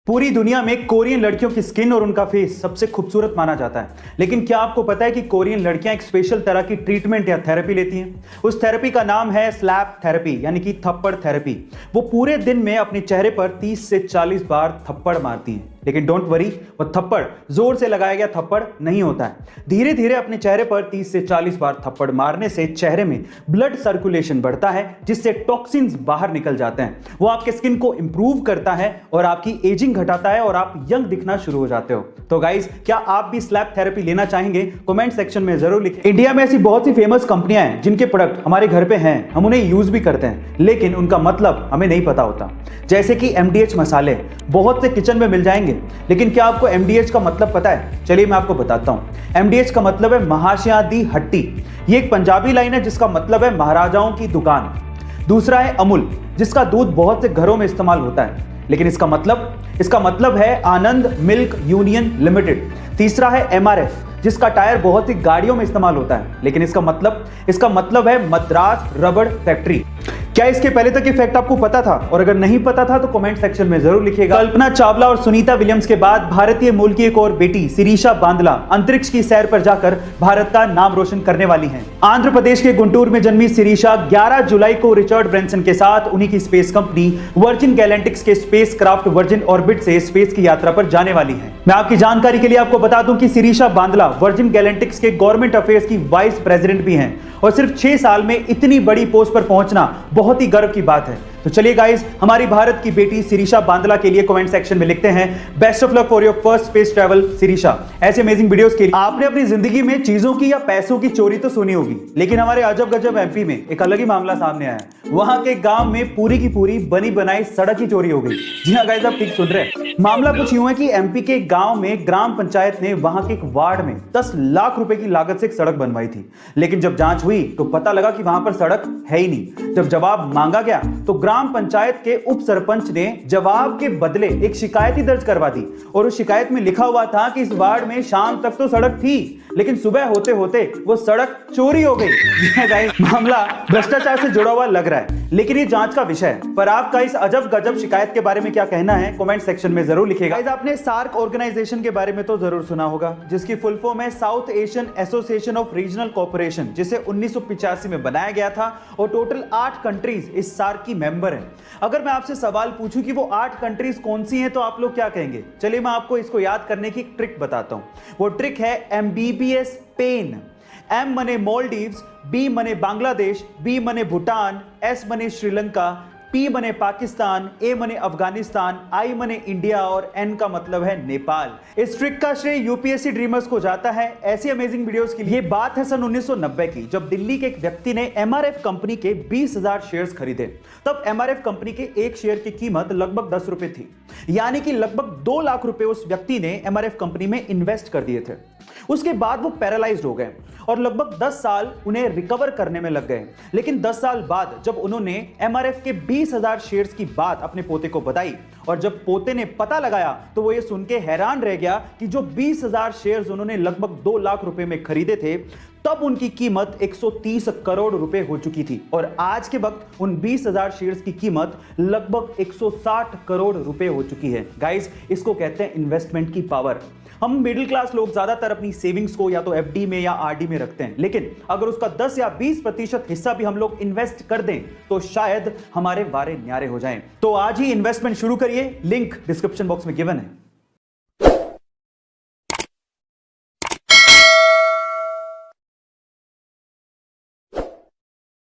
पूरी दुनिया में कोरियन लड़कियों की स्किन और उनका फेस सबसे खूबसूरत माना जाता है। लेकिन क्या आपको पता है कि कोरियन लड़कियां एक स्पेशल तरह की ट्रीटमेंट या थेरेपी लेती हैं? उस थेरेपी का नाम है स्लैप थेरेपी यानी कि थप्पड़ थेरेपी। वो पूरे दिन में अपने चेहरे पर 30 से 40 बार थप्पड़ मारती हैं। लेकिन डोंट वरी, वो थप्पड़ जोर से लगाया गया थप्पड़ नहीं होता है। धीरे धीरे अपने चेहरे पर 30 से 40 बार थप्पड़ मारने से चेहरे में ब्लड सर्कुलेशन बढ़ता है, जिससे टॉक्सिन्स बाहर निकल जाते हैं। वो आपके स्किन को इंप्रूव करता है और आपकी एजिंग घटाता है और आप यंग दिखना शुरू हो जाते हो। तो गाइस, क्या आप भी स्लैप थेरेपी लेना चाहेंगे? कमेंट सेक्शन में जरूर लिखें। इंडिया में ऐसी बहुत सी फेमस कंपनियां हैं जिनके प्रोडक्ट हमारे घर पे हैं, हम उन्हें यूज भी करते हैं, लेकिन उनका मतलब हमें नहीं पता होता। जैसे कि MDH मसाले बहुत से किचन में मिल जाएंगे, लेकिन क्या आपको MDH का मतलब पता है? चलिए मैं आपको बताता हूं। MDH का मतलब है महाशया दी हट्टी। ये एक पंजाबी लाइन है जिसका मतलब है महाराजाओं की दुकान। दूसरा है अमूल, जिसका दूध बहुत से घरों में इस्तेमाल होता है, लेकिन इसका मतलब है आनंद मिल्क यूनियन लिमिटेड। तीसरा है MRF, जिसका टायर बहुत सी गाड़ियों में इस्तेमाल होता है, लेकिन इसका मतलब है मद्रास रबड़ फैक्ट्री। क्या इसके पहले तक ये फैक्ट आपको पता था? और अगर नहीं पता था तो कमेंट सेक्शन में जरूर लिखिएगा। कल्पना चावला और सुनीता विलियम्स के बाद भारतीय मूल की एक और बेटी शिरीषा बांदला अंतरिक्ष की सैर पर जाकर भारत का नाम रोशन करने वाली हैं। आंध्र प्रदेश के गुंटूर में जन्मी शिरीषा 11 जुलाई को रिचर्ड ब्रेंसन के साथ उन्हीं की स्पेस कंपनी वर्जिन गैलेक्टिक्स के स्पेस क्राफ्ट वर्जिन ऑर्बिट से स्पेस की यात्रा पर जाने वाली है। मैं आपकी जानकारी के लिए आपको बता दूं कि शिरीषा बांदला वर्जिन गैलेक्टिक्स के गवर्नमेंट अफेयर्स की वाइस प्रेसिडेंट भी हैं और सिर्फ 6 साल में इतनी बड़ी पोस्ट पर पहुंचना बहुत ही गर्व की बात है। तो चलिए गाइस, हमारी भारत की बेटी शिरीषा बांदला के लिए कमेंट सेक्शन में लिखते हैं best of luck for your first space travel Shirisha. ऐसे अमेजिंग वीडियोस के लिए आपने अपनी जिंदगी में चीजों की या पैसों की चोरी तो सुनी होगी, लेकिन हमारे अजब गजब MP में एक अलग ही मामला सामने आया। वहां के गांव में पूरी की पूरी बनी बनाई सड़क की चोरी हो गई। जी हाँ गाइस, आप ठीक सुन रहे हैं। मामला कुछ यूं है कि MP के गांव में ग्राम पंचायत ने वहां के एक वार्ड में 10 लाख रुपए की लागत से एक सड़क बनवाई थी, लेकिन जब जांच हुई तो पता लगा कि वहां पर सड़क है ही नहीं। जब जवाब मांगा गया तो ग्राम पंचायत के उप सरपंच ने जवाब के बदले एक शिकायत ही दर्ज करवा दी और उस शिकायत में लिखा हुआ था कि इस वार्ड में शाम तक तो सड़क थी, लेकिन सुबह होते होते वो सड़क चोरी हो गई। मामला भ्रष्टाचार से जुड़ा हुआ लग रहा है, लेकिन ये जांच का विषय है। पर आपका इस अजब गजब शिकायत के बारे में क्या कहना है? कमेंट सेक्शन में जरूर लिखिएगा। आपने सार्क ऑर्गेनाइजेशन के बारे में तो जरूर सुना होगा, जिसकी फुल फॉर्म है south Asian association of regional cooperation, जिसे 1985 में बनाया गया था और टोटल 8 कंट्रीज इस सार्क की मेंबर हैं। अगर मैं आपसे सवाल पूछूं कि वो 8 कंट्रीज कौन सी हैं, तो आप लोग क्या कहेंगे? चलिए मैं आपको इसको याद करने की एक ट्रिक बताता हूं। वो ट्रिक है MBBS पेन। M मने मालदीव्स, B मने बांग्लादेश, B मने भूटान, S मने श्रीलंका, P मने पाकिस्तान, A मने अफगानिस्तान, I मने इंडिया और N का मतलब है नेपाल। इस ट्रिक का श्रेय UPSC ड्रीमर्स को जाता है। ऐसी अमेजिंग वीडियोस के लिए। ये बात है सन 1990 की, जब दिल्ली के एक व्यक्ति ने MRF कंपनी के 20,000 शेयर्स खरीदे। तब MRF कंपनी के एक शेयर की कीमत लगभग 10 रुपए थी, यानी कि लगभग 2 लाख रुपए उस व्यक्ति ने MRF कंपनी में इन्वेस्ट कर दिए थे। उसके बाद वो पैरालाइज्ड हो गए और लगभग 10 साल उन्हें रिकवर करने में लग गए। लेकिन 10 साल बाद जब उन्होंने MRF के 20,000 शेयर्स की बात अपने पोते को बताई और जब पोते ने पता लगाया, तो वो ये सुन के हैरान रह गया कि जो 20,000 शेयर्स उन्होंने लगभग 2 लाख रुपए में खरीदे थे, तब उनकी कीमत 130 करोड़ रुपए हो चुकी थी और आज के वक्त उन 20,000 शेयर्स की कीमत लगभग 160 करोड़ रुपए हो चुकी है। गाइस, इसको कहते हैं इन्वेस्टमेंट की पावर। हम मिडिल क्लास लोग ज्यादातर अपनी सेविंग्स को या तो FD में या RD में रखते हैं, लेकिन अगर उसका 10 या 20% हिस्सा भी हम लोग इन्वेस्ट कर दें तो शायद हमारे वारे न्यारे हो जाएं। तो आज ही इन्वेस्टमेंट शुरू करिए। लिंक डिस्क्रिप्शन बॉक्स में गिवन है।